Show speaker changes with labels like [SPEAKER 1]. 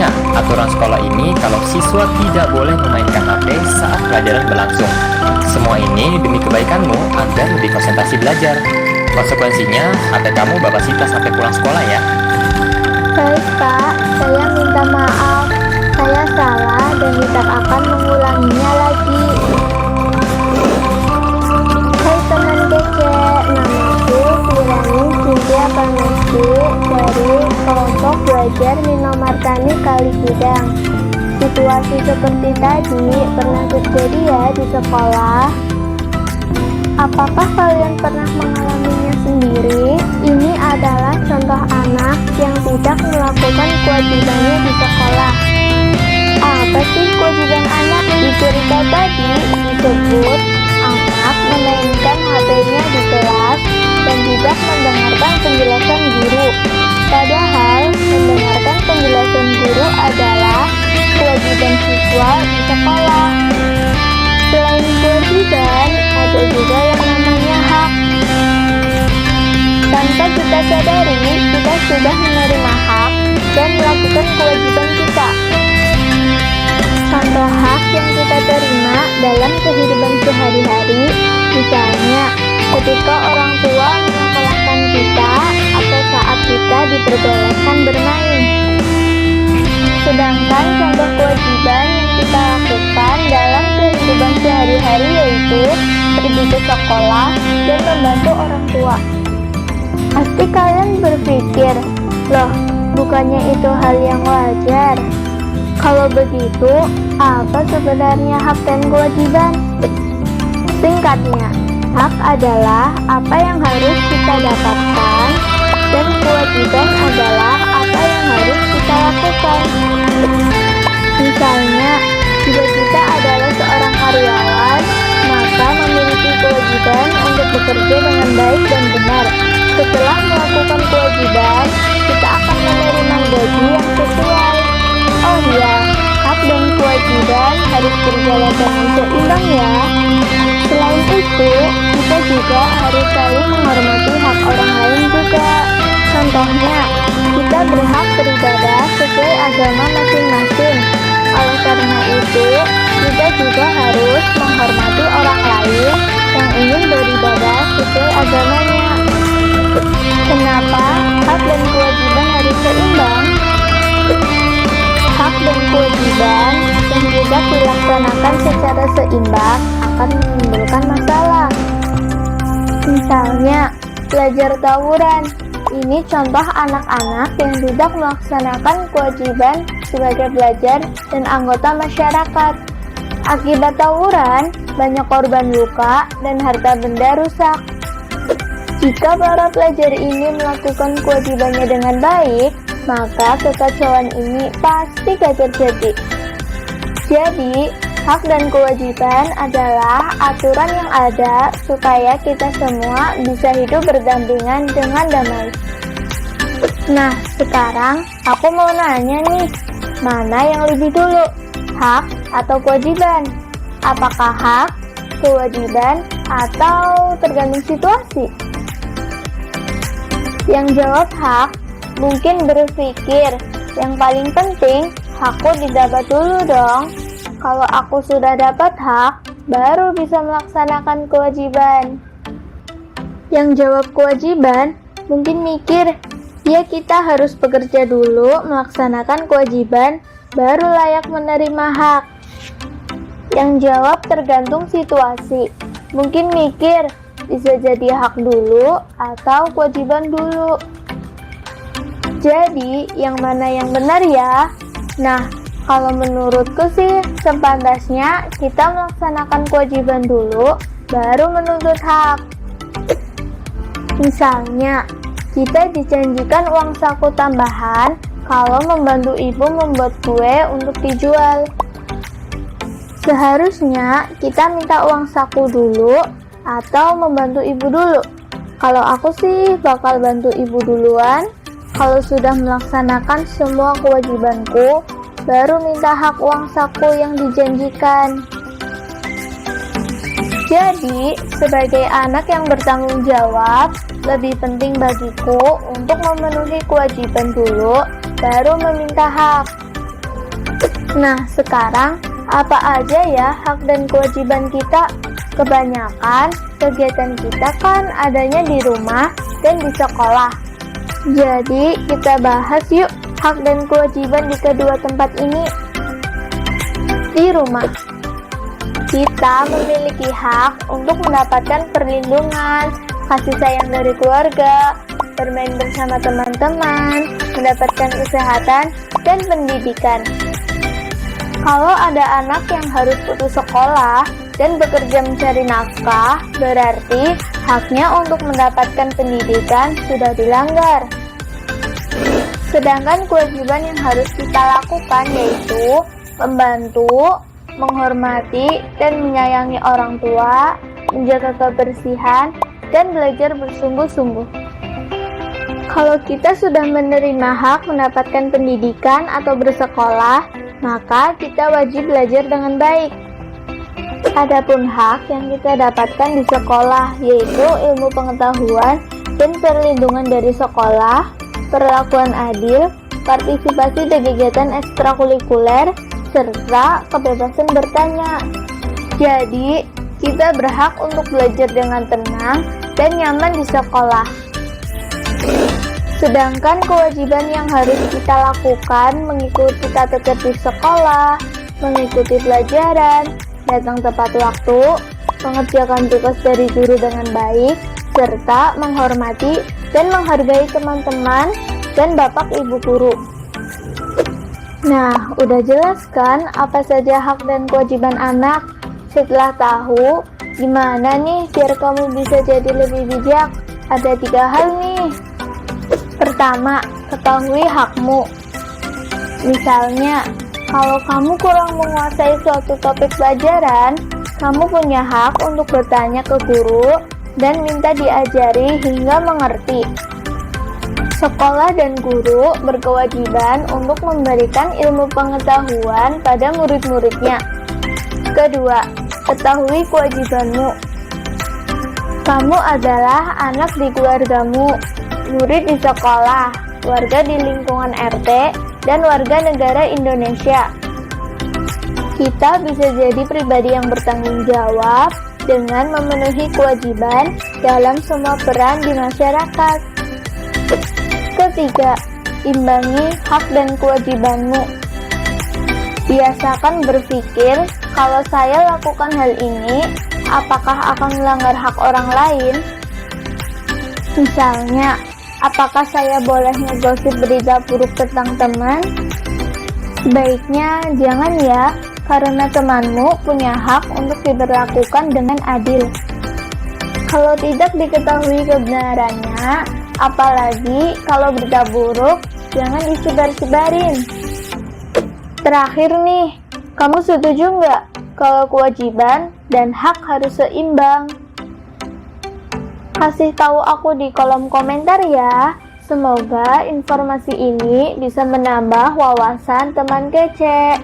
[SPEAKER 1] Ingat, aturan sekolah ini kalau siswa tidak boleh memainkan HP saat pelajaran berlangsung. Semua ini demi kebaikanmu agar lebih konsentrasi belajar. Konsekuensinya, HP kamu Bapak sita sampai pulang sekolah ya.
[SPEAKER 2] Baik Pak, saya minta maaf. Saya salah dan tidak akan mengulanginya lagi. Hai teman kece, namaku Firani Cynthia Panesti dari kelompok belajar Minomartani Kalikidang. Situasi seperti tadi pernah terjadi ya di sekolah. Apakah kalian pernah mengalaminya sendiri? Ini adalah contoh anak yang tidak melakukan kewajibannya di sekolah. Apa sih kewajiban anak? Di cerita tadi disebut anak memainkan HP-nya di kelas dan tidak mendengarkan penjelasan guru. Padahal mendengarkan penjelasan guru adalah kewajiban siswa di sekolah. Selain kewajiban, ada juga yang namanya hak. Tanpa kita sadari, kita sudah menerima hak dan melakukan kewajiban kita. Contoh hak yang kita terima dalam kehidupan sehari-hari, misalnya ketika orang tua menyekolahkan kita atau saat kita diperbolehkan bermain. Sedangkan contoh kewajiban yang kita lakukan dalam kehidupan sehari-hari yaitu pergi ke sekolah dan membantu orang tua. Pasti kalian berpikir, loh, bukannya itu hal yang wajar? Kalau begitu, apa sebenarnya hak dan kewajiban? Singkatnya, hak adalah apa yang harus kita dapatkan dan kewajiban adalah apa yang harus kita lakukan. Misalnya, jika kita adalah seorang karyawan, maka memiliki kewajiban untuk bekerja dengan baik dan benar. Setelah melakukan kewajiban, kita akan menerima gaji yang sesuai. Oh iya, hak dan kewajiban harus berjalan dengan seimbang ya. Selain itu, kita juga harus saling menghormati hak orang lain juga. Contohnya, kita berhak beribadah sesuai agama masing-masing. Oleh karena itu, kita juga harus menghormati orang lain yang ingin beribadah sesuai agamanya. Kenapa hak dan kewajiban harus seimbang? Hak dan kewajiban yang tidak dilaksanakan secara seimbang akan menimbulkan masalah. Misalnya, belajar tawuran. Ini contoh anak-anak yang tidak melaksanakan kewajiban sebagai pelajar dan anggota masyarakat. Akibat tawuran, banyak korban luka dan harta benda rusak. Jika para pelajar ini melakukan kewajibannya dengan baik, maka kekacauan ini pasti gak terjadi. Jadi, hak dan kewajiban adalah aturan yang ada supaya kita semua bisa hidup berdampingan dengan damai. Nah, sekarang aku mau nanya nih, mana yang lebih dulu? Hak atau kewajiban? Apakah hak, kewajiban, atau tergantung situasi? Yang jawab hak mungkin berpikir, yang paling penting hakku didapat dulu dong. Kalau aku sudah dapat hak, baru bisa melaksanakan kewajiban. Yang jawab kewajiban mungkin mikir, ya kita harus bekerja dulu melaksanakan kewajiban, baru layak menerima hak. Yang jawab tergantung situasi, mungkin mikir, bisa jadi hak dulu atau kewajiban dulu. Jadi, yang mana yang benar ya? Nah, kalau menurutku sih, sepantasnya kita melaksanakan kewajiban dulu, baru menuntut hak. Misalnya, kita dijanjikan uang saku tambahan kalau membantu ibu membuat kue untuk dijual. Seharusnya kita minta uang saku dulu atau membantu ibu dulu. Kalau aku sih bakal bantu ibu duluan. Kalau sudah melaksanakan semua kewajibanku, baru minta hak uang saku yang dijanjikan. Jadi, sebagai anak yang bertanggung jawab, lebih penting bagiku untuk memenuhi kewajiban dulu, baru meminta hak. Nah, sekarang apa aja ya hak dan kewajiban kita? Kebanyakan kegiatan kita kan adanya di rumah dan di sekolah. Jadi, kita bahas yuk hak dan kewajiban di kedua tempat ini. Di rumah, kita memiliki hak untuk mendapatkan perlindungan, kasih sayang dari keluarga, bermain bersama teman-teman, mendapatkan kesehatan dan pendidikan. Kalau ada anak yang harus putus sekolah dan bekerja mencari nafkah, berarti haknya untuk mendapatkan pendidikan sudah dilanggar. Sedangkan kewajiban yang harus kita lakukan yaitu membantu, menghormati, dan menyayangi orang tua, menjaga kebersihan, dan belajar bersungguh-sungguh. Kalau kita sudah menerima hak mendapatkan pendidikan atau bersekolah, maka kita wajib belajar dengan baik. Adapun hak yang kita dapatkan di sekolah yaitu ilmu pengetahuan dan perlindungan dari sekolah, perlakuan adil, partisipasi di kegiatan ekstrakurikuler, serta kebebasan bertanya. Jadi, kita berhak untuk belajar dengan tenang dan nyaman di sekolah. Sedangkan kewajiban yang harus kita lakukan mengikuti tata tertib sekolah, mengikuti pelajaran, datang tepat waktu, mengerjakan tugas dari guru dengan baik, serta menghormati dan menghargai teman-teman dan bapak ibu guru. Nah, udah jelas kan apa saja hak dan kewajiban anak? Setelah tahu, gimana nih biar kamu bisa jadi lebih bijak? Ada 3 hal nih. Pertama, ketahui hakmu. Misalnya, kalau kamu kurang menguasai suatu topik pelajaran, kamu punya hak untuk bertanya ke guru dan minta diajari hingga mengerti. Sekolah dan guru berkewajiban untuk memberikan ilmu pengetahuan pada murid-muridnya. Kedua, ketahui kewajibanmu. Kamu adalah anak di keluargamu, murid di sekolah, warga di lingkungan RT, dan warga negara Indonesia. Kita bisa jadi pribadi yang bertanggung jawab dengan memenuhi kewajiban dalam semua peran di masyarakat. Ketiga, imbangi hak dan kewajibanmu. Biasakan berpikir, kalau saya lakukan hal ini, apakah akan melanggar hak orang lain? Misalnya, apakah saya boleh ngegosip berita buruk tentang teman? Sebaiknya jangan ya, karena temanmu punya hak untuk diberlakukan dengan adil. Kalau tidak diketahui kebenarannya, apalagi kalau berita buruk, jangan disebar-sebarin. Terakhir nih, kamu setuju nggak kalau kewajiban dan hak harus seimbang? Kasih tahu aku di kolom komentar ya. Semoga informasi ini bisa menambah wawasan teman kece.